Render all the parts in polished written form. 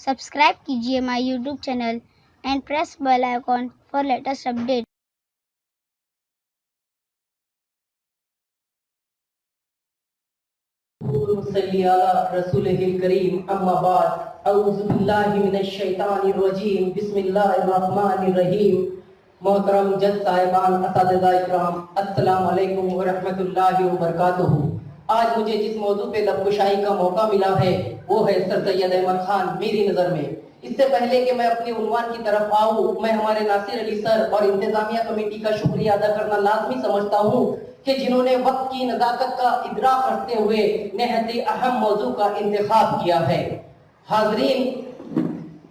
Subscribe कीजिए my YouTube channel and press bell icon for latest update. सल्ली अला रसूलिल करीम अम्मा बाद औज़ु बिल्लाहि मिनश शैतानिर रजीम बिस्मिल्लाहिर रहमानिर रहीम। मोहतरम जज साहिबान, असातिज़ा इकराम, अस्सलाम वालेकुम व रहमतुल्लाहि व बरकातुहू। आज मुझे जिस मौजू पे लबकुशाई का मौका मिला है वो है सर सैयद अहमद खान मेरी नज़र में। इससे पहले कि मैं अपने उन्वान की तरफ आऊँ, मैं हमारे नासिर अली सर और इंतजामिया कमेटी का शुक्रिया अदा करना लाजमी समझता हूँ कि जिन्होंने वक्त की नज़ाकत का इदराक रखते हुए निहायत अहम मौजू का इंतखाब किया है। हाज़रीन,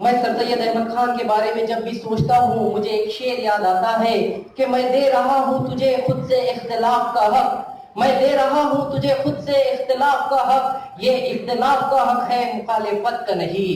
मैं सर सैयद अहमद खान के बारे में जब भी सोचता हूँ मुझे एक शेर याद आता है कि मैं दे रहा हूँ तुझे खुद से इख्तिलाफ का हक, मैं दे रहा हूँ तुझे खुद से इख्तिलाफ का हक, ये इख्तिलाफ का हक है मुखालिफत का नहीं।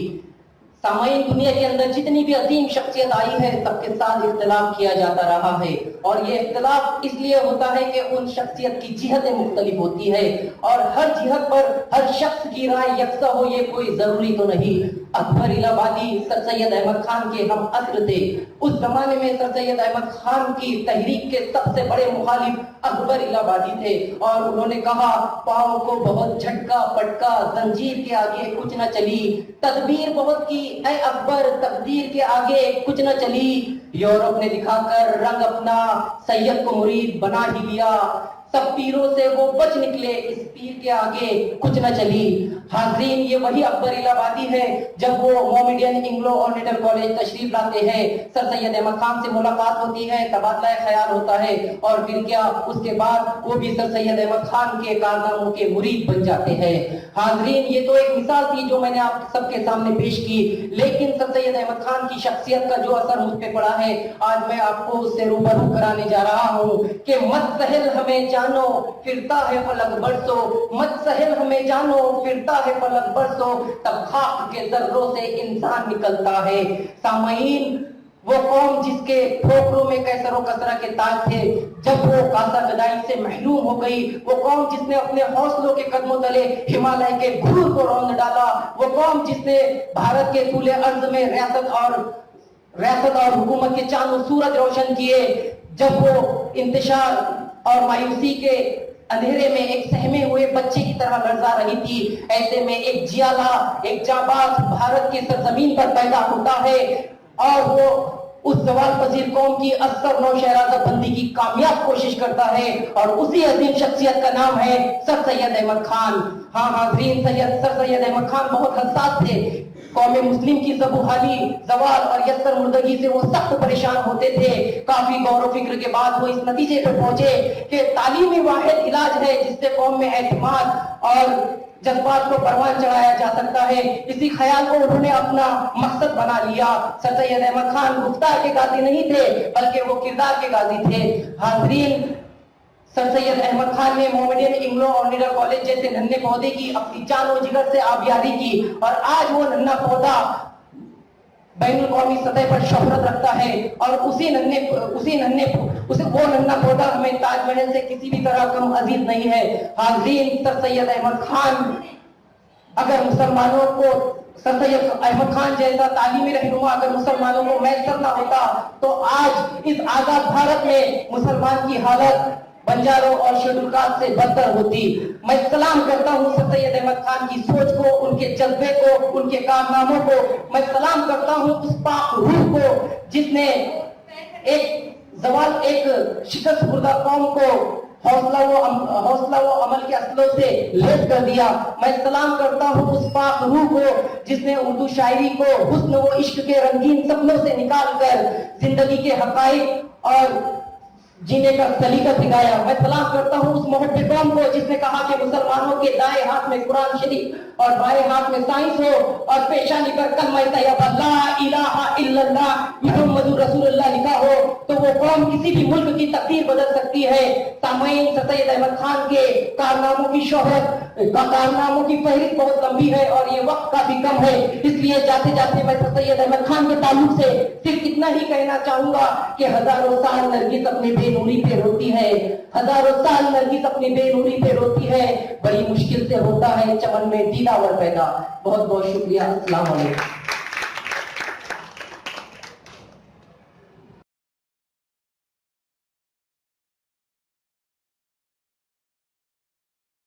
सामाईन, दुनिया के अंदर जितनी भी अजीम शख्सियत आई है सबके साथ इख्तिलाफ किया जाता रहा है और ये इख्तिलाफ इसलिए होता है कि उन शख्सियत की जिहतें मुख्तलिफ होती है और हर जिहत पर हर शख्स की राय यकसा हो ये कोई जरूरी तो नहीं। अकबर इलाहाबादी सर सैयद अहमद खान के हम असर थे। उस जमाने में सर सैयद अहमद खान की तहरीक के सबसे बड़े मुखालिफ अकबर इलाहाबादी थे और उन्होंने कहा, पाँव को बहुत झटका पटका, जंजीर के आगे कुछ न चली, तदबीर बहुत की ऐ अकबर, तकदीर के आगे कुछ न चली। यूरोप ने दिखाकर रंग अपना सैयद को मुरीद बना ही लिया, सब पीरों से वो बच निकले, इस पीर के आगे कुछ न चली। हाज़रीन, ये वही अकबर इलाहाबादी है जब वो मोमेडियन इंग्लो ऑर्डिनल कॉलेज तशरीफ लाते हैं, सर सैयद अहमद खान से मुलाकात होती है, तबादला ख्याल होता है और फिर क्या, उसके बाद वो भी सर सैयद अहमद खान के कारनामों के मुरीद बन जाते हैं। हाज़रीन, ये तो एक मिसाल थी जो मैंने आप सबके सामने पेश की, लेकिन सर सैयद अहमद खान की शख्सियत का जो असर मुझ पे पड़ा है आज मैं आपको उससे रूबरू कराने जा रहा हूँ कि मत सहल हमें जानो फिरता है फलक बरसो, मत सहल हमें जानो फिरता है फलक बरसो, तब खाक के जर्रों से इंसान निकलता है। सामाईन, वो कौम जिसके ठोकरों में कैसरो कसरा के ताज थे, जब वो कासा गदाई से महरूम हो गई, वो कौम जिसने अपने हौसलों के कदमों तले हिमालय के घूर को रौंद डाला, वो कौम जिसने भारत के तूले अर्ज में रियासत और हुकूमत के चांद और सूरज रोशन किए, जब वो इंतशार और मायूसी के अंधेरे में एक सहमे हुए बच्चे की तरह लड़जा रही थी, ऐसे में एक जियाला, एक जाबाज भारत की सरजमीन पर पैदा होता है और वो उस सवाल पजीर कौम की असर नौ शहराजा बंदी की कामयाब कोशिश करता है और उसी अजीम शख्सियत का नाम है सर सैयद अहमद खान। हाँ हाज़रीन, सर सैयद अहमद खान बहुत हसास थे। कौम मुस्लिम की ज़बूहाली, ज़वाल और यस्सर मुर्दगी से वो सख्त परेशान होते थे। काफी गौर फिक्र के बाद वो इस नतीजे पर पहुंचे कि तालीमी वाहिद इलाज है जिससे कौम में एतमाद और जज्बात को परवान चढ़ाया जा सकता है। इसी ख्याल को उन्होंने अपना मकसद बना लिया। सर सैयद अहमद खान गुफ्तार के गाजी नहीं थे बल्कि वो किरदार के गाजी थे। हाज़रीन, सर सैयद अहमद खान ने मोमेडियन इंग्लो ऑर्डिनल कॉलेज जैसे नन्हे पौधे की अपनी जानो जिगर से आबियारी की और आज वो नन्हा पौधा बैनुल कौमी सतह पर शोहरत रखता है और वो नन्हा पौधा हमें ताजमहल से किसी भी तरह कम अजीज नहीं है। हाज़रीन, सर सैयद अहमद खान अगर मुसलमानों को सर सैयद अहमद खान जैसा तालीमी रहनुमा अगर मुसलमानों को मैसर ना होता तो आज इस आजाद भारत में मुसलमान की हालत बंजारों और शेड्यूल कास्ट से बदतर होती। मैं सलाम करता हूँ सर सैयद अहमद खान की सोच को, उनके जज्बे को, उनके कारनामों को। मैं सलाम करता हूँ उस पाक रूह को जिसने एक शिकस्त खुर्दा कौम को हौसला वो अमल के असलों से लैस कर दिया। मैं सलाम करता हूँ उस पाक रूह को जिसने उर्दू शायरी को हुस्न व इश्क के रंगीन सपनों से निकाल कर जिंदगी के हकाइक और जीने का सलीका सिखाया। मैं सलाम करता हूँ उस मोहब्बत कौम को जिसने कहा कि मुसलमानों के दाएं हाथ में कुरान शरीफ और बाएं हाथ में साइंस हो और पेशानी पर कलमा तैयबा ला इलाहा इल्लल्लाह मुहम्मदुर रसूलुल्लाह लिखा हो तो वो कौम किसी भी मुल्क की तकदीर बदल सकती है। सामाईन, सर सैयद अहमद खान के कारनामों की शोहरत कारनामों की फहरिस्त बहुत लंबी है और ये वक्त काफी कम है, इसलिए जाते जाते मैं सर सैयद अहमद खान के ताल्लुक से सिर्फ इतना ही कहना चाहूंगा कि हजारों साल नरगिस अपने बेनूरी पे रोती है, हजारों साल नरगिस अपनी बेनूरी पे रोती है, बड़ी मुश्किल से होता है चमन में दीदावर पैदा। बहुत बहुत शुक्रिया। अस्सलाम वालेकुम।